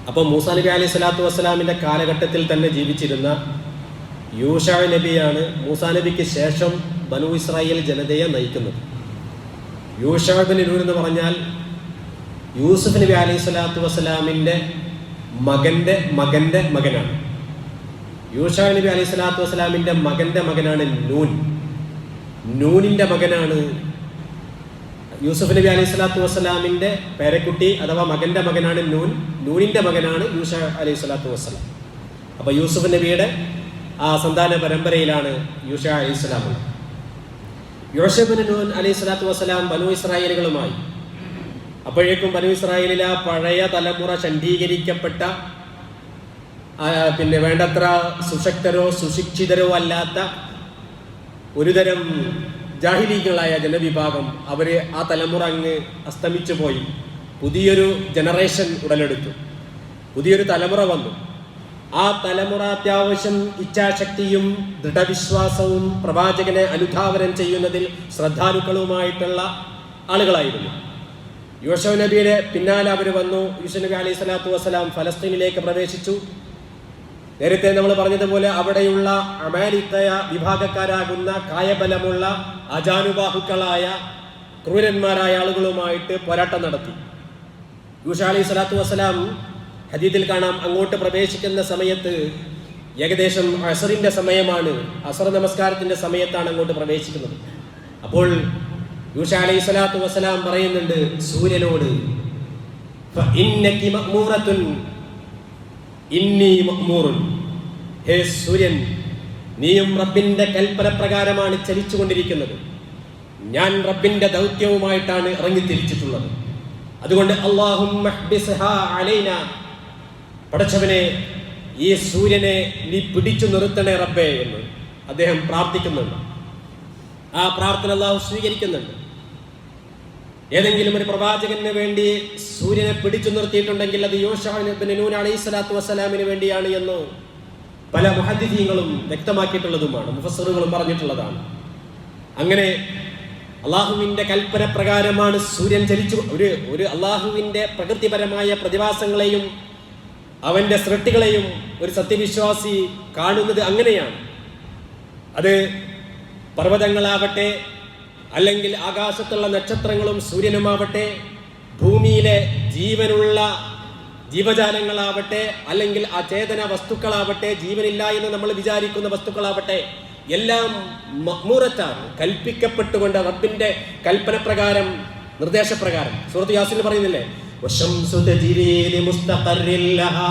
അപ്പോൾ മൂസാ നബി അലൈഹി സ്വലാത്തു വസ്സലാമിൻ്റെ കാലഘട്ടത്തിൽ തന്നെ ജീവിച്ചിരുന്ന യൂഷാ നബിയാണ് മൂസാ നബിക്ക് ശേഷം ബനു ഇസ്രായേൽ ജനതയെ നയിക്കുന്നത്. യൂഷാ ഇബ്നു നൂൻ എന്ന് പറഞ്ഞാൽ യൂസുഫ് നബി അലൈഹി സ്വലാത്തു വസ്സലാമിൻ്റെ മകൻ്റെ മകനാണ്. യൂഷാ നബി അലൈഹി സ്വലാത്തു വസ്സലാമിൻ്റെ മകൻ്റെ മകനാണ് നൂൻ. നൂനിൻ്റെ മകനാണ് യൂസുഫ് നബി അലൈഹി സ്വലാത്തു വസ്സലാമിൻ്റെ പേരക്കുട്ടി അഥവാ മകൻ്റെ മകനാണ് നൂൻ. നൂനിൻ്റെ മകനാണ് യൂഷാ അലൈഹി സ്വലാത്തു വസ്സലാം. അപ്പോൾ യൂസുഫ് നബിയുടെ ആ സന്താന പരമ്പരയിലാണ് യൂഷാ അലൈഹി സ്വലാം. യൂഷാ ഇബ്നു നൂൻ അലൈഹി സ്വലാത്തു വസ്സലാം ബനു ഇസ്രായേലുകളുമായി, അപ്പോഴേക്കും ബനു ഇസ്രായേലിലെ പഴയ തലമുറ ശണ്ഡീകരിക്കപ്പെട്ട വേണ്ടത്ര സുശക്തരോ സുശിക്ഷിതരോ അല്ലാത്ത ഒരുതരം ജാഹിലീകളായ ജനവിഭാഗം അവര് ആ തലമുറ അങ്ങ് അസ്തമിച്ചു പോയി. പുതിയൊരു ജനറേഷൻ ഉടലെടുത്തു, പുതിയൊരു തലമുറ വന്നു. ആ തലമുറ അത്യാവശ്യം ഇച്ഛാശക്തിയും ദൃഢവിശ്വാസവും പ്രവാചകനെ അനുധാവനം ചെയ്യുന്നതിൽ ശ്രദ്ധാലുക്കളുമായിട്ടുള്ള ആളുകളായിരുന്നു. യൂഷ നബിയുടെ പിന്നാലെ അവർ വന്നു. യൂഷ നബി അലൈഹി സ്വലാത്തു വസ്സലാം ഫലസ്തീനിലേക്ക് പ്രവേശിച്ചു. നേരത്തെ നമ്മൾ പറഞ്ഞതുപോലെ അവിടെയുള്ള അമാലിക്കയ വിഭാഗക്കാരാകുന്ന കായബലമുള്ള അജാനുബാഹുക്കളായ ക്രൂരന്മാരായ ആളുകളുമായിട്ട് പോരാട്ടം നടത്തി. യൂഷ അലൈഹി സ്വലാത്തു വസ്സലാം ഹദീസിൽ കാണാം, അങ്ങോട്ട് പ്രവേശിക്കുന്ന സമയത്ത് ഏകദേശം അസറിന്റെ സമയമാണ്, അസർ നമസ്കാരത്തിന്റെ സമയത്താണ് അങ്ങോട്ട് പ്രവേശിക്കുന്നത്. അപ്പോൾ യൂഷ അലൈഹി സ്വലാത്തു വസ്സലാം പറയുന്നുണ്ട് സൂര്യനോട്, ഹേ സൂര്യൻ, നീയും റബ്ബിന്റെ കൽപ്പന പ്രകാരമാണ് ചലിച്ചുകൊണ്ടിരിക്കുന്നത്. ഞാൻ റബ്ബിന്റെ ദൗത്യവുമായിട്ടാണ് ഇറങ്ങിത്തിരിച്ചിട്ടുള്ളത്. അതുകൊണ്ട് അല്ലാഹുമ്മ ഹ്ബിസ്ഹാ അലൈനാ, പടച്ചവനെ ഈ സൂര്യനെ നീ പിടിച്ചു നിർത്തണേ റബ്ബേ എന്ന് അദ്ദേഹം പ്രാർത്ഥിക്കുന്നുണ്ട്. ആ പ്രാർത്ഥന അല്ലാഹു സ്വീകരിക്കുന്നുണ്ട്. ഏതെങ്കിലും ഒരു പ്രവാചകന് വേണ്ടി സൂര്യനെ പിടിച്ചു നിർത്തിയിട്ടുണ്ടെങ്കിൽ അത് യൂഷാ ഇബ്നു നൂൻ അലൈഹി സ്വലാത്തു വസ്സലാമിന് വേണ്ടിയാണ് എന്ന് പല മുഹദ്ദിഥീങ്ങളും വ്യക്തമാക്കിയിട്ടുള്ളതുമാണ്, മുഫസ്സിറുകളും പറഞ്ഞിട്ടുള്ളതാണ്. അങ്ങനെ അള്ളാഹുവിന്റെ കൽപ്പന പ്രകാരമാണ് സൂര്യൻ ചലിച്ചു. ഒരു അള്ളാഹുവിന്റെ പ്രകൃതിപരമായ പ്രതിഭാസങ്ങളെയും അവന്റെ സൃഷ്ടികളെയും ഒരു സത്യവിശ്വാസി കാണുന്നത് അങ്ങനെയാണ്. അത് പർവ്വതങ്ങളാവട്ടെ, അല്ലെങ്കിൽ ആകാശത്തുള്ള നക്ഷത്രങ്ങളും സൂര്യനുമാവട്ടെ, ഭൂമിയിലെ ജീവനുള്ള ജീവജാലങ്ങളാവട്ടെ, അല്ലെങ്കിൽ അചേതന വസ്തുക്കളാവട്ടെ, ജീവനില്ല എന്ന് നമ്മൾ വിചാരിക്കുന്ന വസ്തുക്കളാവട്ടെ, എല്ലാം മഅ്മൂറത്താണ്, കൽപ്പിക്കപ്പെട്ടുകൊണ്ട് റബ്ബിന്റെ കൽപ്പന പ്രകാരം, നിർദ്ദേശപ്രകാരം. സൂറത്ത് യാസീനിൽ പറയുന്നില്ലേ, വശംസു തജ്രീ ലിമുസ്തഖറിൻ ലഹാ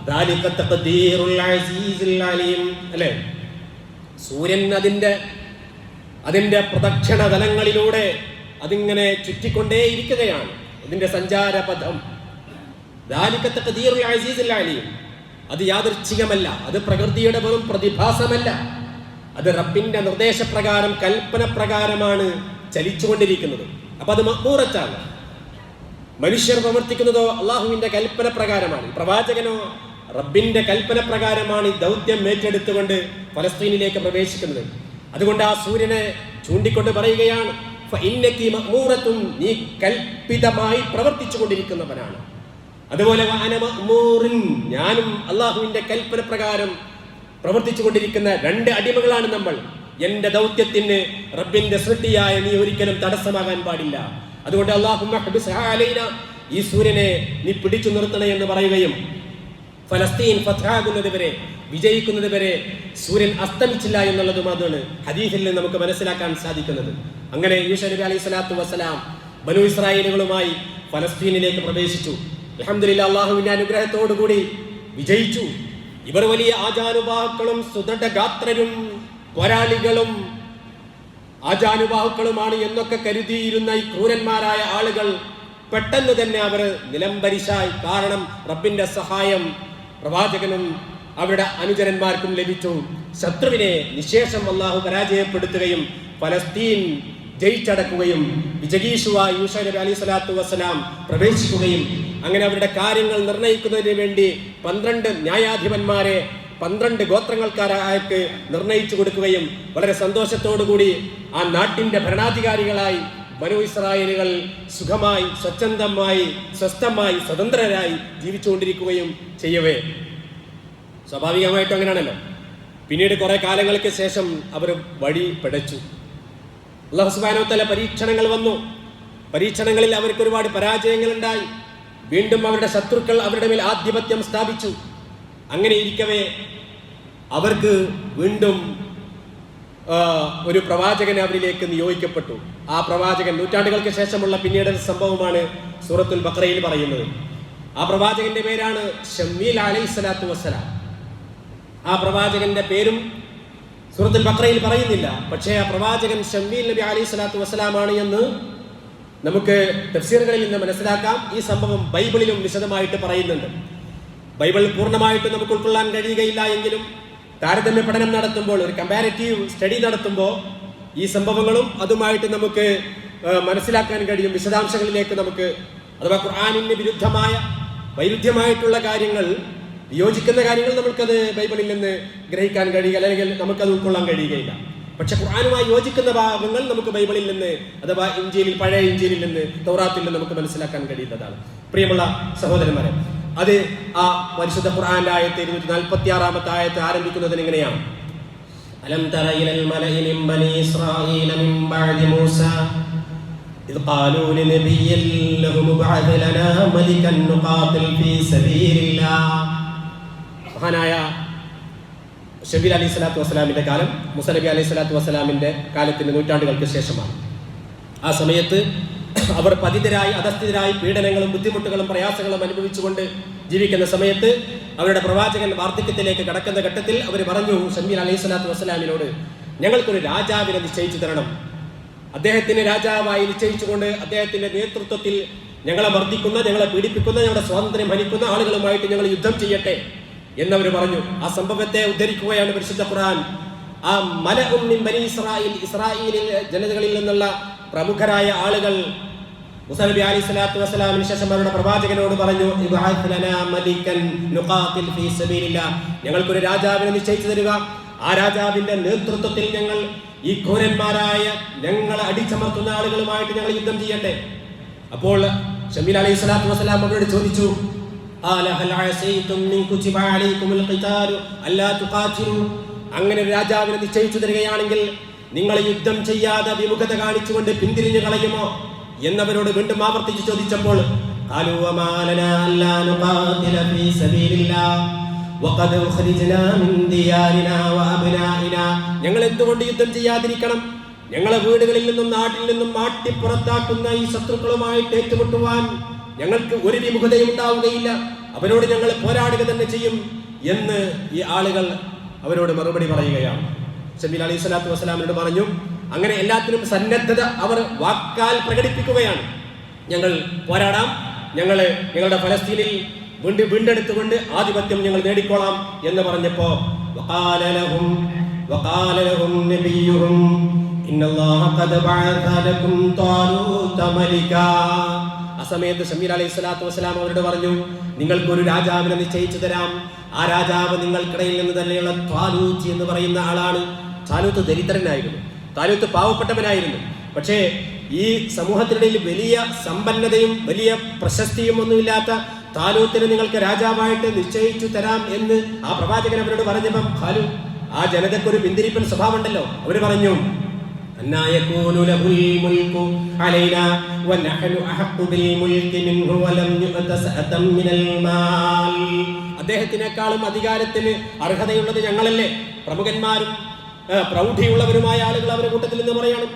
ദാലിക തഖ്ദീറുൽ അസീസിൽ അലീം. അല്ലേ, സൂര്യൻ അതിന്റെ പ്രദക്ഷിണ തലങ്ങളിലൂടെ അതിങ്ങനെ ചുറ്റിക്കൊണ്ടേയിരിക്കുകയാണ്, ഇതിന്റെ സഞ്ചാരപഥം. ദാലിക തഖ്ദീറുൽ അസീസിൽ അലീം, അത് യാദൃച്ഛികമല്ല, അത് പ്രകൃതിയുടെ വെറും പ്രതിഭാസമല്ല, അത് റബ്ബിന്റെ നിർദ്ദേശപ്രകാരം കൽപ്പന പ്രകാരമാണ് ചലിച്ചുകൊണ്ടിരിക്കുന്നത്. അപ്പൊ അത് മഅ്മൂറത്താണ്. മനുഷ്യർ പ്രവർത്തിക്കുന്നതോ അള്ളാഹുവിന്റെ കൽപ്പന പ്രകാരമാണ്. പ്രവാചകനോ റബ്ബിന്റെ കൽപ്പന പ്രകാരമാണ് ഈ ദൗത്യം ഏറ്റെടുത്തുകൊണ്ട് ഫലസ്തീനിലേക്ക് പ്രവേശിക്കുന്നത്. അതുകൊണ്ട് ആ സൂര്യനെ ചൂണ്ടിക്കൊണ്ട് പറയുകയാണ്, ഫഇന്നകി മഅ്മൂറത്തുൻ, നീ കൽപ്പിതമായി പ്രവർത്തിച്ചു കൊണ്ടിരിക്കുന്നവനാണ്. അതുപോലെ വഅന മഅ്മൂറുൻ, ഞാനും അള്ളാഹുവിന്റെ കൽപ്പന പ്രകാരം പ്രവർത്തിച്ചു കൊണ്ടിരിക്കുന്ന രണ്ട് അടിമകളാണ് നമ്മൾ. എന്റെ ദൗത്യത്തിന് റബ്ബിന്റെ സൃഷ്ടിയായ നീ ഒരിക്കലും തടസ്സമാകാൻ പാടില്ല. അതുകൊണ്ട് അല്ലാഹുമ്മ ഹ്ബിസ്ഹാ അലൈനാ, ഈ സൂര്യനെ നീ പിടിച്ചു നിർത്തണേ എന്ന് പറയുകയും ഫലസ്തീൻ ഫത്ഹാകുന്നത് വരെ, വിജയിക്കുന്നത് വരെ സൂര്യൻ അസ്തമിച്ചില്ല എന്നുള്ളതും അതാണ് ഹദീസിൽ നിന്ന് നമുക്ക് മനസ്സിലാക്കാൻ സാധിക്കുന്നത്. അങ്ങനെ യൂഷാ നബി അലൈഹി സ്വലാത്തു വസ്സലാം ബനു ഇസ്രായേലുകളുമായി ഫലസ്തീനിലേക്ക് പ്രവേശിച്ചു. അൽഹംദുലില്ലാഹ്, അല്ലാഹുവിന്റെ അനുഗ്രഹത്തോടുകൂടി വിജയിച്ചു. ഇവർ വലിയ ആജാനുബാഹുക്കളും സുദൃഢഗാത്രരും പോരാളികളും ആജാനുബാഹുക്കളുമാണ് എന്നൊക്കെ കരുതിയിരുന്ന ഈ ക്രൂരന്മാരായ ആളുകൾ പെട്ടെന്ന് തന്നെ അവർ നിലംപരിശായി. കാരണം റബ്ബിന്റെ സഹായം പ്രവാചകനും അവരുടെ അനുചരന്മാർക്കും ലഭിച്ചു. ശത്രുവിനെ നിശേഷം അല്ലാഹു പരാജയപ്പെടുത്തുകയും ഫലസ്തീൻ ജയിച്ചടക്കുകയും വിജഗീഷുവായി യൂഷാ നബി അലൈഹി സ്വലാത്തു വസ്സലാം പ്രവേശിക്കുകയും അങ്ങനെ അവരുടെ കാര്യങ്ങൾ നിർണയിക്കുന്നതിന് വേണ്ടി 12 ന്യായാധിപന്മാരെ 12 ഗോത്രങ്ങൾക്കാർക്ക് നിർണയിച്ചു കൊടുക്കുകയും വളരെ സന്തോഷത്തോടുകൂടി ആ നാട്ടിന്റെ ഭരണാധികാരികളായി ബനൂ ഇസ്രായേലുകൾ സുഖമായി, സ്വച്ഛന്തമായി, സ്വസ്ഥമായി, സ്വതന്ത്രരായി ജീവിച്ചുകൊണ്ടിരിക്കുകയും ചെയ്യവേ, സ്വാഭാവികമായിട്ടും അങ്ങനെയാണല്ലോ, പിന്നീട് കുറെ കാലങ്ങൾക്ക് ശേഷം അവർ വഴി പിഴച്ചു. അല്ലാഹു സുബ്ഹാനഹു വ തആല പരീക്ഷണങ്ങൾ വന്നു. പരീക്ഷണങ്ങളിൽ അവർക്ക് ഒരുപാട് പരാജയങ്ങൾ ഉണ്ടായി. വീണ്ടും അവരുടെ ശത്രുക്കൾ അവരുടെ മേൽ ആധിപത്യം സ്ഥാപിച്ചു. അങ്ങനെ ഇരിക്കവേ അവർക്ക് വീണ്ടും ഒരു പ്രവാചകൻ അവരിലേക്ക് നിയോഗിക്കപ്പെട്ടു. ആ പ്രവാചകൻ നൂറ്റാണ്ടുകൾക്ക് ശേഷമുള്ള പിന്നീട് സംഭവമാണ് സൂറത്തുൽ ബഖറയിൽ പറയുന്നത്. ആ പ്രവാചകന്റെ പേരാണ് ശമീൽ അലൈഹിസ്സലാത്തു വസ്സലാം. ആ പ്രവാചകന്റെ പേരും സൂറത്തുൽ ബഖറയിൽ പറയുന്നില്ല. പക്ഷേ ആ പ്രവാചകൻ ശമീൽ നബി അലൈഹിസ്സലാത്തു വസ്സലാമാണ് എന്ന് നമുക്ക് തഫ്സീറുകളിൽ നിന്ന് മനസ്സിലാക്കാം. ഈ സംഭവം ബൈബിളിലും വിശദമായിട്ട് പറയുന്നുണ്ട്. ബൈബിൾ പൂർണ്ണമായിട്ട് നമുക്ക് ഉൾക്കൊള്ളാൻ കഴിയുകയില്ല എങ്കിലും താരതമ്യ പഠനം നടത്തുമ്പോൾ, ഒരു കമ്പാരിറ്റീവ് സ്റ്റഡി നടത്തുമ്പോൾ ഈ സംഭവങ്ങളും അതുമായിട്ട് നമുക്ക് മനസ്സിലാക്കാൻ കഴിയും. വിശദാംശങ്ങളിലേക്ക് നമുക്ക്, അഥവാ ഖുർആനിന് വിരുദ്ധമായ വൈരുദ്ധ്യമായിട്ടുള്ള കാര്യങ്ങൾ, യോജിക്കുന്ന കാര്യങ്ങൾ നമുക്കത് ബൈബിളിൽ നിന്ന് ഗ്രഹിക്കാൻ കഴിയുക, അല്ലെങ്കിൽ നമുക്കത് ഉൾക്കൊള്ളാൻ കഴിയുകയില്ല. പക്ഷെ ഖുർആനുമായി യോജിക്കുന്ന ഭാഗങ്ങൾ നമുക്ക് ബൈബിളിൽ നിന്ന്, അഥവാ ഇഞ്ചീലിൽ, പഴയ ഇഞ്ചീലിൽ നിന്ന്, തൗറാത്തിൽ നിന്ന് നമുക്ക് മനസ്സിലാക്കാൻ കഴിയുന്നതാണ്. പ്രിയമുള്ള സഹോദരന്മാരെ, അത് ആ പരിശുദ്ധ ഖുർആന്റെ ആയത്ത് 246 ആയത്ത് ആരംഭിക്കുന്നതിന് ഇങ്ങനെയാണ്: അലം തറ ഇലൽ മലഇ മിൻ ബനി ഇസ്രായീല മിൻ ബഅദി മൂസ ഇദ് ഖാലൂ ലിനബിയ്യിൻ ലഹും ബഅദ് ലനാ മലികൻ നുഖാതിൽ ഫീ സബീലില്ലാഹ്. മഹാനായ ശമീൽ അലൈഹി സ്വലാത്തു വസ്സലാമിന്റെ കാലം മൂസ നബി അലൈഹി സ്വലാത്തു വസ്സലാമിന്റെ കാലത്തിന് നൂറ്റാണ്ടുകൾക്ക് ശേഷമാണ്. ആ സമയത്ത് അവർ പതിതരായി, അധസ്ഥിതരായി, പീഡനങ്ങളും ബുദ്ധിമുട്ടുകളും പ്രയാസങ്ങളും അനുഭവിച്ചുകൊണ്ട് ജീവിക്കുന്ന സമയത്ത് അവരുടെ പ്രവാചകൻ വാർദ്ധക്യത്തിലേക്ക് കടക്കുന്ന ഘട്ടത്തിൽ അവർ പറഞ്ഞു ശമീൽ അലൈഹി സ്വലാത്തു വസ്സലാമിനോട്, ഞങ്ങൾക്കൊരു രാജാവിനെ നിശ്ചയിച്ചു തരണം. അദ്ദേഹത്തിന് രാജാവായി നിശ്ചയിച്ചുകൊണ്ട് അദ്ദേഹത്തിന്റെ നേതൃത്വത്തിൽ ഞങ്ങളെ മർദ്ദിക്കുന്ന, ഞങ്ങളെ പീഡിപ്പിക്കുന്ന, ഞങ്ങളുടെ സ്വാതന്ത്ര്യം ഹനിക്കുന്ന ആളുകളുമായിട്ട് ഞങ്ങൾ യുദ്ധം ചെയ്യട്ടെ എന്നവർ പറഞ്ഞു. ആ സംഭവത്തെ ഉദ്ധരിക്കുകയാണ് പരിശുദ്ധ ഖുർആൻ. ആ മലഉം മിൻ ബനി ഇസ്രായീൽ, ഇസ്രായേലിൽ ജനതകളിൽ നിന്നുള്ള പ്രമുഖരായ ആളുകൾ മൂസ നബി അലൈഹി സ്വലാത്തു വസ്സലാമിന് ശേഷം അവരുടെ പ്രവാചകനോട് പറഞ്ഞു, ഇബ്അത്ത് ലനാ മലികൻ നുഖാതിൽ ഫീ സബീലില്ലാഹ്, ഞങ്ങൾക്കൊരു രാജാവിനെ നിശ്ചയിച്ചു തരിക. ആ രാജാവിന്റെ നേതൃത്വത്തിൽ ഞങ്ങൾ ഈ ക്രൂരന്മാരായ, ഞങ്ങളെ അടിച്ചമർത്തുന്ന ആളുകളുമായിട്ട് ഞങ്ങൾ യുദ്ധം ചെയ്യട്ടെ. അപ്പോൾ ശമീൽ അലൈഹി സ്വലാത്തു വസ്സലാം അവരോട് ചോദിച്ചു, അങ്ങനെ ഒരു രാജാവിനെ നിശ്ചയിച്ചു തരികയാണെങ്കിൽ നിങ്ങൾ യുദ്ധം ചെയ്യാതെ വിമുഖത കാണിച്ചുകൊണ്ട് പിന്തിരിഞ്ഞു കളയുമോ എന്നവരോട് വീണ്ടും ആവർത്തിച്ച് ചോദിച്ചപ്പോൾ ഞങ്ങൾ എന്തുകൊണ്ട് യുദ്ധം ചെയ്യാതിരിക്കണം? ഞങ്ങളെ വീടുകളിൽ നിന്നും നാട്ടിൽ നിന്നും മാറ്റി പുറത്താക്കുന്ന ഈ ശത്രുക്കളുമായിട്ട് ഏറ്റുമുട്ടുവാൻ ഞങ്ങൾക്ക് ഒരു വിമുഖതയും ഉണ്ടാവുകയില്ല, അവരോട് ഞങ്ങൾ പോരാടുക തന്നെ ചെയ്യും എന്ന് ഈ ആളുകൾ അവരോട് മറുപടി പറയുകയാണ്. ശമീൽ അലൈഹി സ്വലാത്തു വസ്സലാമിനോട് പറഞ്ഞു. അങ്ങനെ എല്ലാത്തിനും സന്നദ്ധത അവർ വാക്കാൽ പ്രകടിപ്പിക്കുകയാണ്. ഞങ്ങൾ പോരാടാം, ഞങ്ങളുടെ ഫലസ്തീനിൽ വീണ്ടെടുത്തുകൊണ്ട് ആധിപത്യം ഞങ്ങൾ നേടിക്കോളാം എന്ന് പറഞ്ഞപ്പോ ആ സമയത്ത് ശമീൽ അലൈഹി സ്വലാത്തു വസ്സലാം അവരോട് പറഞ്ഞു, നിങ്ങൾക്കൊരു രാജാവിനെ നിശ്ചയിച്ചു തരാം. ആ രാജാവ് നിങ്ങൾക്കിടയിൽ നിന്ന് തന്നെയുള്ള ത്വാലൂത്ത് എന്ന് പറയുന്ന ആളാണ്. താലൂത്ത് ദരിദ്രനായിരുന്നു, താലൂത്ത് പാവപ്പെട്ടവനായിരുന്നു. പക്ഷേ ഈ സമൂഹത്തിനിടയിൽ വലിയ സമ്പന്നതയും വലിയ പ്രശസ്തിയും ഒന്നുമില്ലാത്ത താലൂത്തിനെ നിങ്ങൾക്ക് രാജാവായിട്ട് നിശ്ചയിച്ചു തരാം എന്ന് ആ പ്രവാചകൻ അവരോട് പറഞ്ഞപ്പം ആ ജനതയ്ക്കൊരു പിന്തിരിപ്പൻ സ്വഭാവം ഉണ്ടല്ലോ. അവര് പറഞ്ഞു, അദ്ദേഹത്തിനേക്കാളും അധികാരത്തിന് അർഹതയുള്ളത് ഞങ്ങളല്ലേ, പ്രമുഖന്മാരും പ്രൗഢിയുള്ളവരുമായ ആളുകൾ അവരുടെ കൂട്ടത്തിൽ നിന്ന് പറയണം.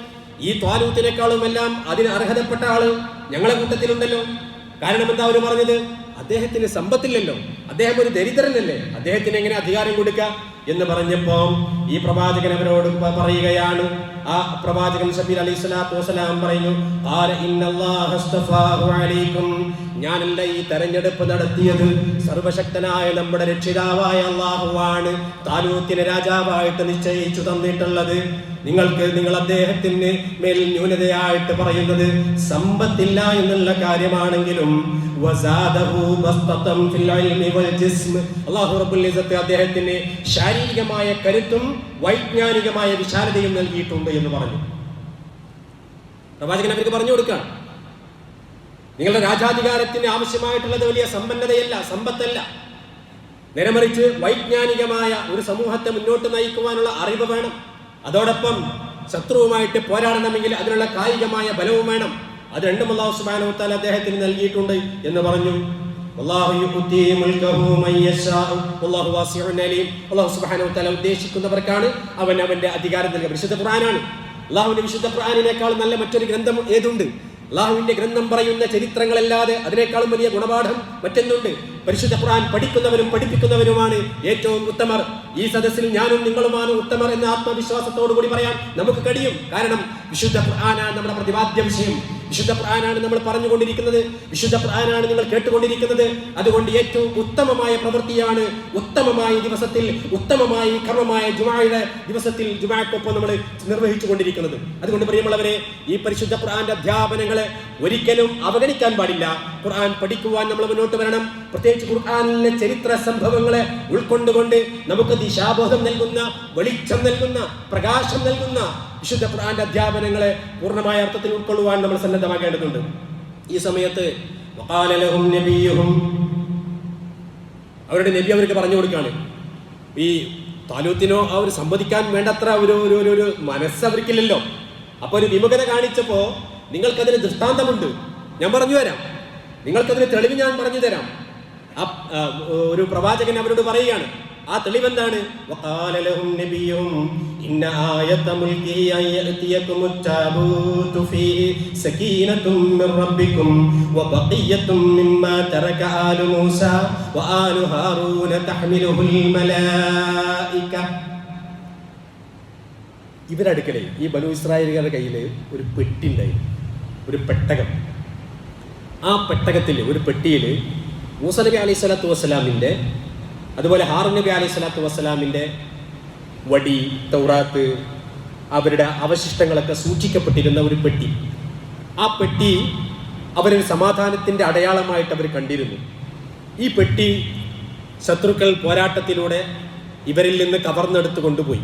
ഈ ത്വാലൂത്തിനേക്കാളും എല്ലാം അതിന് അർഹതപ്പെട്ട ആള് ഞങ്ങളെ കൂട്ടത്തിലുണ്ടല്ലോ. കാരണം എന്താ അവര് പറഞ്ഞത്? അദ്ദേഹത്തിന് സമ്പത്തില്ലല്ലോ, അദ്ദേഹം ഒരു ദരിദ്രനല്ലേ, അദ്ദേഹത്തിന് എങ്ങനെ അധികാരം കൊടുക്കുക എന്ന് പറഞ്ഞപ്പോ ഈ പ്രവാചകൻ അവരോട് പറയുകയാണ്. ആ പ്രവാചകൻ ശമീൽ അലൈഹി സ്വലാത്തു വസ്സലാം പറയുന്നു, ഞാനല്ല ഈ തെരഞ്ഞെടുപ്പ് നടത്തിയത്, സർവശക്തനായ നമ്മുടെ രക്ഷിതാവായ അല്ലാഹുവാണ് താലൂത്തിനെ രാജാവായിട്ട് നിശ്ചയിച്ചു തന്നിട്ടുള്ളത്. നിങ്ങൾ അദ്ദേഹത്തിന് മേൽ ന്യൂനതയായിട്ട് പറയുന്നത് സമ്പത്തില്ല എന്നുള്ള കാര്യമാണെങ്കിലും അല്ലാഹു റബ്ബുൽ ഇസ്സത്ത് അദ്ദേഹത്തിന് ശാരീരികമായ കരുത്തും വൈജ്ഞാനികമായ വിശാലതയും നൽകിയിട്ടുണ്ട് എന്ന് പറഞ്ഞു. പ്രവാചകൻ അവർക്ക് പറഞ്ഞു കൊടുക്കുകയാണ്, നിങ്ങളുടെ രാജാധികാരത്തിന് ആവശ്യമായിട്ടുള്ളത് വലിയ സമ്പന്നതയല്ല, സമ്പത്തല്ല, നേരെമറിച്ച് വൈജ്ഞാനികമായ ഒരു സമൂഹത്തെ മുന്നോട്ട് നയിക്കുവാനുള്ള അറിവ് വേണം. അതോടൊപ്പം ശത്രുവുമായിട്ട് പോരാടണമെങ്കിൽ അതിനുള്ള കായികമായ ബലവും വേണം. അത് രണ്ടും അല്ലാഹു സുബ്ഹാനഹു വ തആല അദ്ദേഹത്തിന് നൽകിയിട്ടുണ്ട് എന്ന് പറഞ്ഞു. അല്ലാഹു സുബ്ഹാനഹു വ തആല ഉദ്ദേശിക്കുന്നവർക്കാണ് അവൻ അവന്റെ അധികാരം നൽകുക. വിശുദ്ധ ഖുർആനാണ്. അല്ലാഹുവിന്റെ വിശുദ്ധ ഖുർആനിനേക്കാൾ നല്ല മറ്റൊരു ഗ്രന്ഥം ഏതുണ്ട്? അല്ലാഹുവിന്റെ ഗ്രന്ഥം പറയുന്ന ചരിത്രങ്ങളല്ലാതെ അതിനേക്കാളും വലിയ ഗുണപാഠം മറ്റെന്തുണ്ട്? പരിശുദ്ധ ഖുർആൻ പഠിക്കുന്നവരും പഠിപ്പിക്കുന്നവരുമാണ് ഏറ്റവും ഉത്തമർ. ഈ സദസ്സിൽ ഞാനും നിങ്ങളുമാണ് ഉത്തമർ എന്ന ആത്മവിശ്വാസത്തോടു കൂടി പറയാൻ നമുക്ക് കഴിയും. കാരണം വിശുദ്ധ ഖുർആനാണ് നമ്മുടെ പ്രതിപാദ്യ വിഷയം. വിശുദ്ധ ഖുർആനാണ് നമ്മൾ പറഞ്ഞുകൊണ്ടിരിക്കുന്നത്, വിശുദ്ധ ഖുർആനാണ് നിങ്ങൾ കേട്ടുകൊണ്ടിരിക്കുന്നത്. അതുകൊണ്ട് ഏറ്റവും ഉത്തമമായ പ്രവൃത്തിയാണ് ഉത്തമമായ ദിവസത്തിൽ, ഉത്തമമായ കർമ്മമായ ജുമുഅയുടെ ദിവസത്തിൽ ജുമുഅക്കൊപ്പം നമ്മൾ നിർവഹിച്ചു കൊണ്ടിരിക്കുന്നത്. അതുകൊണ്ട് പ്രിയമുള്ളവരെ, ഈ പരിശുദ്ധ ഖുർആന്റെ അധ്യാപനങ്ങളെ ഒരിക്കലും അവഗണിക്കാൻ പാടില്ല. ഖുർആൻ പഠിക്കുവാൻ നമ്മൾ മുന്നോട്ട് വരണം. പ്രത്യേകിച്ച് ഖുർആനിലെ ചരിത്ര സംഭവങ്ങളെ ഉൾക്കൊണ്ടുകൊണ്ട് നമുക്ക് ദിശാബോധം നൽകുന്ന, വെളിച്ചം നൽകുന്ന, പ്രകാശം നൽകുന്ന വിശുദ്ധ ഖുർആന്റെ അധ്യാപനങ്ങളെ പൂർണ്ണമായ അർത്ഥത്തിൽ ഉൾക്കൊള്ളുവാൻ നമ്മൾ സന്നദ്ധമാകേണ്ടതുണ്ട്. ഈ സമയത്ത് അവരുടെ നബി അവർക്ക് പറഞ്ഞു കൊടുക്കുകയാണ്, ഈ താലൂത്തിനോ അവർ സമ്മതിക്കാൻ വേണ്ടത്ര ഒരു മനസ്സ് അവർക്കില്ലല്ലോ. അപ്പൊ ഒരു വിമുഖത കാണിച്ചപ്പോ നിങ്ങൾക്കതിന് ദൃഷ്ടാന്തമുണ്ട്, ഞാൻ പറഞ്ഞു തരാം, നിങ്ങൾക്കതിന് തെളിവ് ഞാൻ പറഞ്ഞു തരാം. ഒരു പ്രവാചകൻ അവരോട് പറയുകയാണ്, ആ തെളിവെന്താണ്? ഇവരടുക്കലേ ഈ ബനൂ ഇസ്രായേലുകാരുടെ കയ്യിൽ ഒരു പെട്ടി ഉണ്ടായിരുന്നു, ഒരു പെട്ടകം. ആ പെട്ടകത്തിൽ, ഒരു പെട്ടിയിൽ മൂസ നബി അലൈഹി സ്വലാത്തു വസ്സലാമിൻ്റെ, അതുപോലെ ഹാറൂൻ നബി അലൈഹി സ്വലാത്തു വസ്സലാമിൻ്റെ വടി, തൗറാത്ത്, അവരുടെ അവശിഷ്ടങ്ങളൊക്കെ സൂക്ഷിക്കപ്പെട്ടിരുന്ന ഒരു പെട്ടി. ആ പെട്ടി അവരൊരു സമാധാനത്തിൻ്റെ അടയാളമായിട്ട് അവർ കണ്ടിരുന്നു. ഈ പെട്ടി ശത്രുക്കൾ പോരാട്ടത്തിലൂടെ ഇവരിൽ നിന്ന് കവർന്നെടുത്ത് കൊണ്ടുപോയി.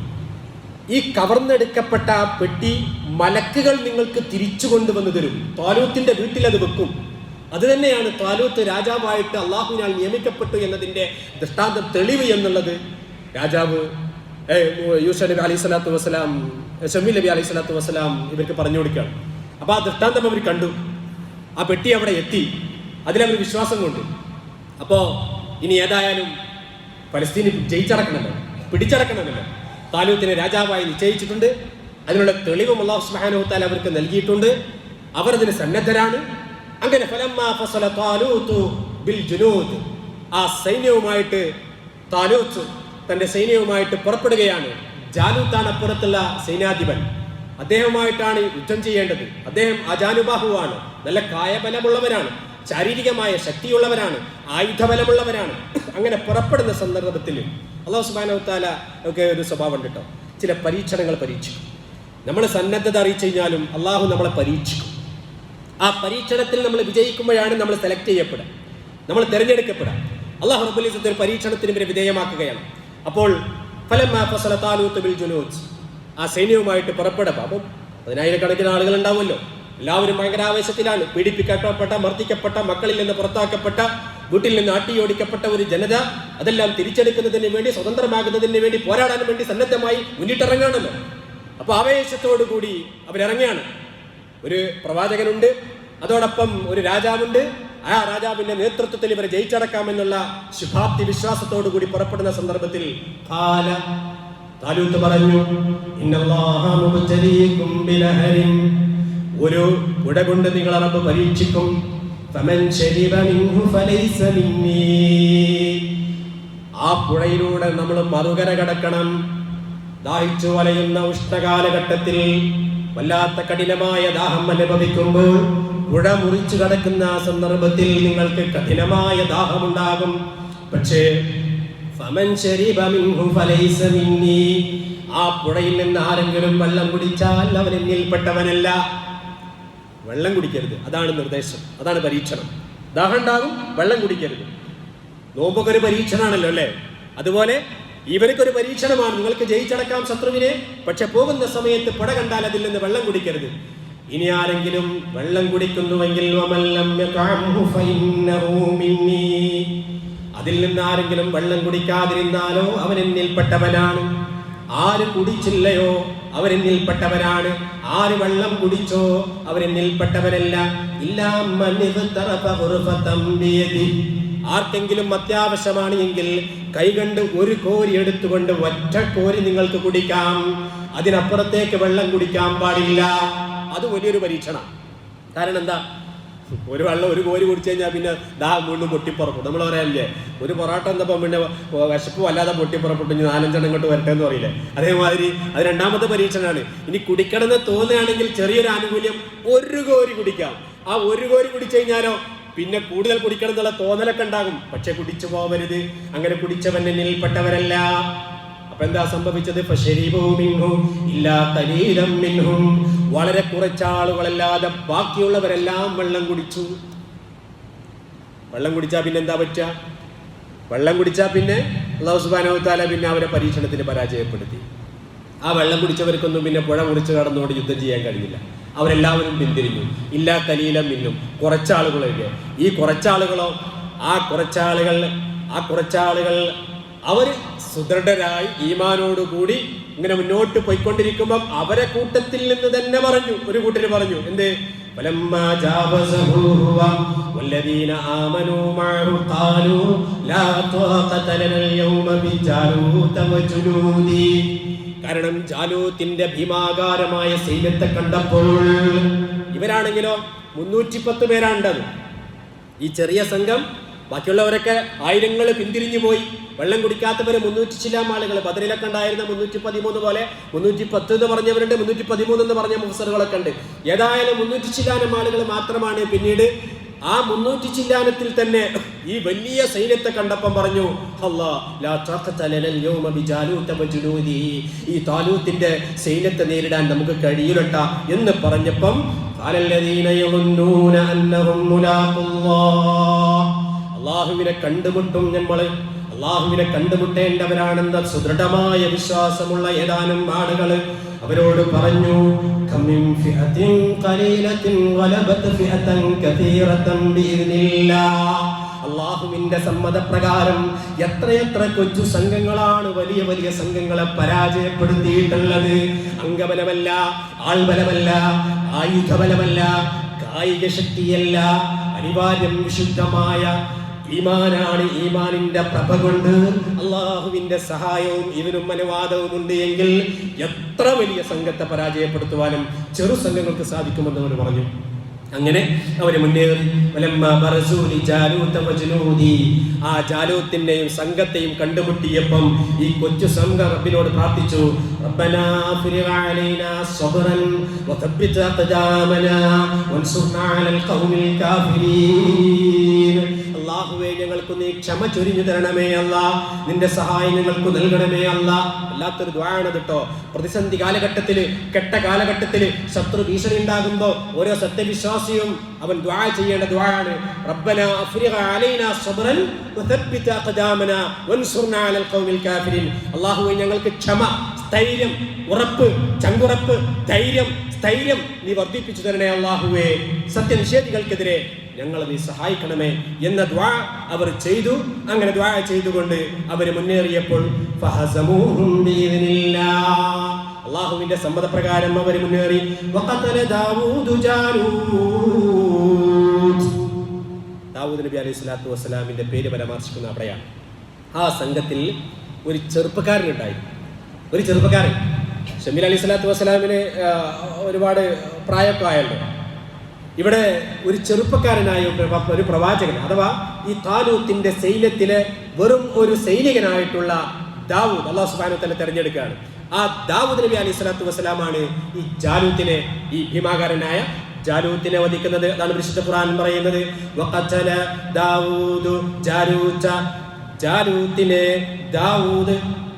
ഈ കവർന്നെടുക്കപ്പെട്ട ആ പെട്ടി മലക്കുകൾ നിങ്ങൾക്ക് തിരിച്ചു കൊണ്ടുവന്നു തരും. താലൂത്തിന്റെ വീട്ടിൽ അത് വെക്കും. അത് തന്നെയാണ് താലൂത്ത് രാജാവായിട്ട് അള്ളാഹുവിനാൽ നിയമിക്കപ്പെട്ടു എന്നതിൻ്റെ ദൃഷ്ടാന്ത തെളിവ് എന്നുള്ളത് രാജാവ് യൂസ നബി അലൈഹി സ്വലാത്തു വസ്സലാം, ഷമീൽ നബി അലൈഹി സ്വലാത്തു വസ്സലാം ഇവർക്ക് പറഞ്ഞു കൊടുക്കുകയാണ്. അപ്പോൾ ആ ദൃഷ്ടാന്തം അവർ കണ്ടു. ആ പെട്ടി അവിടെ എത്തി, അതിലവർ വിശ്വാസം കൊണ്ട്. അപ്പോൾ ഇനി ഏതായാലും ഫലസ്തീനി ജയിച്ചടക്കണമല്ലോ, പിടിച്ചടക്കണമല്ലോ. താലൂത്തിനെ രാജാവായി നിശ്ചയിച്ചിട്ടുണ്ട്. അതിനുള്ള തെളിവും അല്ലാഹു സുബ്ഹാനഹു വ തആല അവർക്ക് നൽകിയിട്ടുണ്ട്. അവർ അതിന് സന്നദ്ധരാണ്. അങ്ങനെ ഫലമ്മാ ഫസല താലൂതു ബിൽ ജുനൂദ്, ആ സൈന്യവുമായിട്ട് താലൂത്ത് തന്റെ സൈന്യവുമായിട്ട് പുറപ്പെടുകയാണ്. ജാലൂത്താണ് അപ്പുറത്തുള്ള സൈന്യാധിപൻ. അദ്ദേഹവുമായിട്ടാണ് യുദ്ധം ചെയ്യേണ്ടത്. അദ്ദേഹം അജാനുബാഹുവാണ്, നല്ല കായബലമുള്ളവരാണ്, ശാരീരികമായ ശക്തിയുള്ളവരാണ്, ആയുധബലമുള്ളവരാണ്. അങ്ങനെ പുറപ്പെടുന്ന സന്ദർഭത്തിൽ അല്ലാഹു സുബ്ഹാനഹു വ തആല ഒക്കെ ഒരു സ്വഭാവം ഉണ്ട് കേട്ടോ, ചില പരീക്ഷണങ്ങൾ പരീക്ഷിക്കും. നമ്മൾ സന്നദ്ധത അറിയിച്ചു കഴിഞ്ഞാലും അള്ളാഹു നമ്മളെ പരീക്ഷിക്കും. ആ പരീക്ഷണത്തിൽ നമ്മൾ വിജയിക്കുമ്പോഴാണ് നമ്മൾ സെലക്ട് ചെയ്യപ്പെടുക, നമ്മൾ തിരഞ്ഞെടുക്കപ്പെടുക. അള്ളാഹു റബ്ബുൽ ഇസ്സത്ത് ഒരു പരീക്ഷണത്തിന് ഇവരെ വിധേയമാക്കുകയാണ്. അപ്പോൾ ഫലമ്മാ ഫസല താലൂത്ത് ബിൽ ജുനൂദ്, ആ സൈന്യവുമായിട്ട് പുറപ്പെടുക. അപ്പം 10,000-കണക്കിന് ആളുകൾ ഉണ്ടാവുമല്ലോ. എല്ലാവരും ഭയങ്കര ആവേശത്തിലാണ്. പീഡിപ്പിക്കപ്പെട്ട, മർദ്ദിക്കപ്പെട്ട, മക്കളിൽ നിന്ന് പുറത്താക്കപ്പെട്ട, വീട്ടിൽ നിന്ന് ആട്ടിയോടിക്കപ്പെട്ട ഒരു ജനത, അതെല്ലാം തിരിച്ചെടുക്കുന്നതിന് വേണ്ടി, സ്വതന്ത്രമാകുന്നതിന് വേണ്ടി, പോരാടാൻ വേണ്ടി സന്നദ്ധമായി മുന്നിട്ടിറങ്ങാണല്ലോ. അപ്പോൾ ആവേശത്തോടു കൂടി അവരിറങ്ങുകയാണ്. ഒരു പ്രവാചകനുണ്ട്, അതോടൊപ്പം ഒരു രാജാവുണ്ട്. ആ രാജാവിന്റെ നേതൃത്വത്തിൽ ഇവരെ ജയിച്ചടക്കാമെന്നുള്ള ശുഭാപ്തി വിശ്വാസത്തോടു കൂടി പുറപ്പെടുന്ന സന്ദർഭത്തിൽ താലൂത്ത് പറഞ്ഞു, ഇന്നല്ലാഹ മുബ്തലീകും ബിനഹരിൻ, ഒരു പുഴ കൊണ്ട് നിങ്ങളെ റബ്ബ് പരീക്ഷിക്കും. ഫമൻ ശരിബ മിൻഹു ഫലൈസ മിന്നീ, ആ പുഴയിലൂടെ നമ്മൾ മറുകര കടക്കണം. ദാഹിച്ചു വലയുന്ന ഉഷ്ണകാലഘട്ടത്തിൽ വല്ലാത്ത കഠിനമായ ദാഹം അനുഭവിക്കുമ്പോൾ പുഴ മുറിച്ചു കടക്കുന്ന സന്ദർഭത്തിൽ നിങ്ങൾക്ക് കഠിനമായ ദാഹമുണ്ടാകും. പക്ഷേ ഫമൻ ശരിബ മിൻഹു ഫലൈസ മിന്നീ, ആ പുഴയിൽ നിന്ന് ആരെങ്കിലും വെള്ളം കുടിച്ചാൽ അവൻ എന്നിൽപ്പെട്ടവനല്ല. വെള്ളം കുടിക്കരുത്, അതാണ് നിർദ്ദേശം, അതാണ് പരീക്ഷണം. ദാഹം ഉണ്ടാകും, വെള്ളം കുടിക്കരുത്. നോമ്പൊക്കെ ഒരു പരീക്ഷണമാണല്ലോ അല്ലേ? അതുപോലെ ഇവർക്കൊരു പരീക്ഷണമാണ്. നിങ്ങൾക്ക് ജയിച്ചടക്കാം ശത്രുവിനെ, പക്ഷെ പോകുന്ന സമയത്ത് പുഴ കണ്ടാൽ അതിൽ നിന്ന് വെള്ളം കുടിക്കരുത്. ഇനി ആരെങ്കിലും വെള്ളം കുടിക്കുന്നുവെങ്കിൽ വമല്ലം യതഅംഹു ഫഇന്നഹു മിന്നീ, അതിൽ നിന്ന് ആരെങ്കിലും വെള്ളം കുടിക്കാതിരുന്നാലോ അവൻ എന്നിൽപ്പെട്ടവനാണ്. ആര് കുടിച്ചില്ലയോ അവൻ എന്നിൽപ്പെട്ടവനാണ്. ആര് വെള്ളം കുടിച്ചോ അവൻ എന്നിൽപ്പെട്ടവനല്ല. ഇല്ലാ മൻ ഇഗ്തറഫ ഖുർഫതൻ ബിയദി, ആർക്കെങ്കിലും അത്യാവശ്യമാണ് എങ്കിൽ കൈകണ്ട് ഒരു കോരി എടുത്തുകൊണ്ട് ഒറ്റ കോരി നിങ്ങൾക്ക് കുടിക്കാം. അതിനപ്പുറത്തേക്ക് വെള്ളം കുടിക്കാൻ പാടില്ല. അത് വലിയൊരു പരീക്ഷണം. കാരണം എന്താ, ഒരു വെള്ളം ഒരു കോരി കുടിച്ചു കഴിഞ്ഞാൽ പിന്നെ വീണ്ടും പൊട്ടിപ്പുറപ്പെട്ടു. നമ്മൾ പറയാനില്ലേ, ഒരു പൊറാട്ട എന്തപ്പം പിന്നെ വിശപ്പ് വല്ലാതെ പൊട്ടിപ്പുറപ്പെട്ടു, 4-5 ഇങ്ങോട്ട് വരട്ടെ എന്ന് പറയില്ലേ, അതേമാതിരി അത് രണ്ടാമത്തെ പരീക്ഷണമാണ്. ഇനി കുടിക്കണമെന്ന് തോന്നുകയാണെങ്കിൽ ചെറിയൊരു ആനുകൂല്യം, ഒരു കോരി കുടിക്കാം. ആ ഒരു കോരി കുടിച്ചു കഴിഞ്ഞാലോ പിന്നെ കൂടുതൽ കുടിക്കണം എന്നുള്ള തോന്നലൊക്കെ ഉണ്ടാകും. പക്ഷെ കുടിച്ചു പോവരുത്. അങ്ങനെ കുടിച്ചവൻ എന്നിൽപ്പെട്ടവരല്ല. അപ്പൊ എന്താ സംഭവിച്ചത്? വളരെ കുറച്ചാളുകളല്ലാതെ ബാക്കിയുള്ളവരെല്ലാം വെള്ളം കുടിച്ചു. വെള്ളം കുടിച്ചാൽ പിന്നെ എന്താ പറ്റുക? വെള്ളം കുടിച്ചാൽ പിന്നെ അല്ലാഹു സുബ്ഹാനഹു വ തആല പിന്നെ അവരെ പരീക്ഷണത്തിന് പരാജയപ്പെടുത്തി. ആ വെള്ളം കുടിച്ചവർക്കൊന്നും പിന്നെ പുഴ മുറിച്ച് കടന്നുകൊണ്ട് യുദ്ധം ചെയ്യാൻ കഴിഞ്ഞില്ല. അവരെല്ലാവരും പിന്തിരിഞ്ഞു. ഇല്ലാ കലീലം മിന്നും, കുറച്ചാളുകളൊക്കെ. ഈ കുറച്ചാളുകളോ, ആ കുറച്ചാളുകൾ അവർ സുദൃഢരായി ഈമാനോടുകൂടി ഇങ്ങനെ മുന്നോട്ട് പോയിക്കൊണ്ടിരിക്കുമ്പം അവരെ കൂട്ടത്തിൽ നിന്ന് തന്നെ പറഞ്ഞു, ഒരു കൂട്ടര് പറഞ്ഞു, എന്ത്? കാരണം ജാലൂത്തിന്റെ ഭീമാകാരമായ സൈന്യത്തെ കണ്ടപ്പോൾ, ഇവരാണെങ്കിലോ 310 പേരാണ്ടത്. ഈ ചെറിയ സംഘം, ബാക്കിയുള്ളവരൊക്കെ ആയിരങ്ങൾ പിന്തിരിഞ്ഞു പോയി. വെള്ളം കുടിക്കാത്തവര് 300 ചില്ലാൻ ആളുകൾ. ബദറിലൊക്കെ ഉണ്ടായിരുന്ന 313 പോലെ 310 എന്ന് പറഞ്ഞവരുണ്ട്, 313 എന്ന് പറഞ്ഞ മുഫ്സറുകളൊക്കെ ഉണ്ട്. ഏതായാലും 300 ചില്ലാനം ആളുകൾ മാത്രമാണ്. പിന്നീട് ആ 300 ചില്ലാനത്തിൽ തന്നെ ഈ വലിയ സൈന്യത്തെ കണ്ടപ്പം പറഞ്ഞു, ഈ താലൂത്തിന്റെ സൈന്യത്തെ നേരിടാൻ നമുക്ക് കഴിയില്ലട്ട എന്ന് പറഞ്ഞപ്പം അള്ളാഹുവിനെ കണ്ടുമുട്ടും, നമ്മള് അള്ളാഹുവിനെ കണ്ടുമുട്ടേണ്ടവരാണെന്ന സുദൃഢമായ വിശ്വാസമുള്ള ഏതാനും ആളുകൾ അവരോട് പറഞ്ഞു, അള്ളാഹുവിന്റെ സമ്മതപ്രകാരം എത്രയെത്ര കൊച്ചു സംഘങ്ങളാണ് വലിയ വലിയ സംഘങ്ങളെ പരാജയപ്പെടുത്തിയിട്ടുള്ളത്. അംഗബലമല്ല, ആൾബലമല്ല, ആയുധബലമല്ല, കായിക ശക്തിയല്ല, അനിവാര്യം വിശുദ്ധമായ ഈമാനാണ്. ഈമാനിന്റെ പ്രഭ കൊണ്ട് അള്ളാഹുവിന്റെ സഹായവും ഇവരും അനുവാദവും ഉണ്ട് എങ്കിൽ എത്ര വലിയ സംഘത്തെ പരാജയപ്പെടുത്തുവാനും ചെറു സംഘങ്ങൾക്ക് സാധിക്കുമെന്ന് അവർ പറഞ്ഞു. അങ്ങനെ അവര് മുന്നേറി. ആ ജാലൂത്തിന്റെയും സംഘത്തെയും കണ്ടുമുട്ടിയപ്പം ഈ കൊച്ചു സംഘം റബ്ബിനോട് പ്രാർത്ഥിച്ചു, റബ്ബനാ അഫ്രിഗ് അലൈനാ സബ്റൻ വതബ്ബിത് അഖദാമനാ വൻസുർനാ അലൽ ഖൗമിൽ കാഫിരീൻ. അല്ലാഹുവേ, ഞങ്ങൾക്ക് നീ ക്ഷമ ചൊരിഞ്ഞു തരണമേ അല്ലാ, നിന്റെ സഹായം ഞങ്ങൾക്ക് നൽകണമേ അല്ലാ. വല്ലാത്തൊരു ദുആണ് കേട്ടോ. പ്രതിസന്ധി കാലഘട്ടത്തില്, കെട്ട കാലഘട്ടത്തില്, ശത്രു ഭീഷണി ഉണ്ടാകുമ്പോ ഓരോ സത്യവിശ്വാസിയും അവൻ ദുആ ചെയ്യേണ്ട ദുആണ്. റബ്ബനാ അഫ്രിഗ് അലൈനാ സബ്റൻ വതബ്ബിത് അഖദാമനാ വൻസുർനാ അലൽ ഖൗമിൽ കാഫിരീൻ. അല്ലാഹുവേ, ഞങ്ങൾക്ക് ക്ഷമ, സ്ഥൈര്യം, ഉറപ്പ്, ചങ്കുറപ്പ്, ധൈര്യം, സ്ഥൈര്യം നീ വർദ്ധിപ്പിച്ചു തരണേ അല്ലാഹുവേ. സത്യനിഷേധികൾക്കെതിരെ ഞങ്ങളെ നീ സഹായിക്കണമേ എന്ന ദുആ അവർ ചെയ്തു. അങ്ങനെ ദുആ ചെയ്തുകൊണ്ട് അവർ മുന്നേറിയപ്പോൾ അല്ലാഹുവിന്റെ സമ്മതപ്രകാരം അവർ മുന്നേറി. ദാവൂദ് നബി അലൈഹി സ്വലാത്തു വസ്സലാമിന്റെ പേര് പരാമർശിക്കുന്ന അവിടെയാണ്. ആ സംഘത്തിൽ ഒരു ചെറുപ്പക്കാരനുണ്ടായിരുന്നു. ഒരു ചെറുപ്പക്കാരൻ, ശമീൽ അലൈഹി സ്വലാത്തു വസ്സലാമിന് ഒരുപാട് പ്രായമൊക്കെ ആയല്ലോ. ഇവിടെ ഒരു ചെറുപ്പക്കാരനായ ഒരു പ്രവാചകൻ, അഥവാ ഈ താലൂത്തിന്റെ സൈന്യത്തിലെ വെറും ഒരു സൈനികനായിട്ടുള്ള ദാവൂദ് അല്ലാഹു സുബ്ഹാനഹു വ തആല തിരഞ്ഞെടുക്കുകയാണ്. ആ ദാവൂദ് നബി അലൈഹി സ്വലാത്തു വസ്സലാമാണ് ഈ ജാലൂത്തിനെ, ഈ ഭീമാകാരനായ ജാലൂത്തിനെ വധിക്കുന്നത്. അതാണ് വിശുദ്ധ ഖുർആൻ പറയുന്നത്, വഖതല ദാവൂദു ജാലൂത. ജാലൂത്തിനെ ദാവൂദ്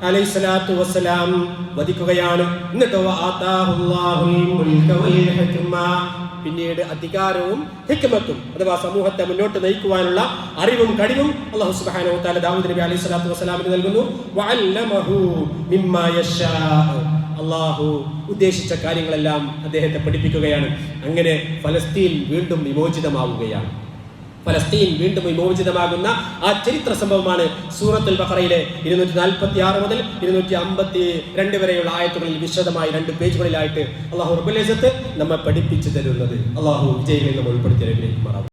അലൈഹി സ്വലാത്തു വസ്സലാം വധിക്കുകയാണ്. എന്നിട്ടോ ആതാഹുല്ലാഹുൽ മുൽക വൽ ഹിക്മ, പിന്നീട് അധികാരവും ഹിക്മത്തും അഥവാ സമൂഹത്തെ മുന്നോട്ട് നയിക്കുവാനുള്ള അറിവും കഴിവും അല്ലാഹു സുബ്ഹാനഹു വ തആല ദാവൂദ് നബി അലൈഹി സ്വലാത്തു വസ്സലാമിന് നൽകുന്നു. വഅല്ലമഹു മിമ്മാ യശാ, അള്ളാഹു ഉദ്ദേശിച്ച കാര്യങ്ങളെല്ലാം അദ്ദേഹത്തെ പഠിപ്പിക്കുകയാണ്. അങ്ങനെ ഫലസ്തീൻ വീണ്ടും വിമോചിതമാവുകയാണ്. ഫലസ്തീൻ വീണ്ടും വിമോചിതമാകുന്ന ആ ചരിത്ര സംഭവമാണ് സൂറത്തുൽ ബഖറയിലെ 246 മുതൽ 252 വരെയുള്ള ആയത്തുകളിൽ വിശദമായി 2 പേജുകളിലായിട്ട് അള്ളാഹു റബ്ബുൽ ഇസ്സത്ത് നമ്മെ പഠിപ്പിച്ചു തരുന്നത്. അള്ളാഹു വിജയികളിൽ നമ്മൾ ഉൾപ്പെടുത്തി അനുഗ്രഹിക്കുമാറാവട്ടെ.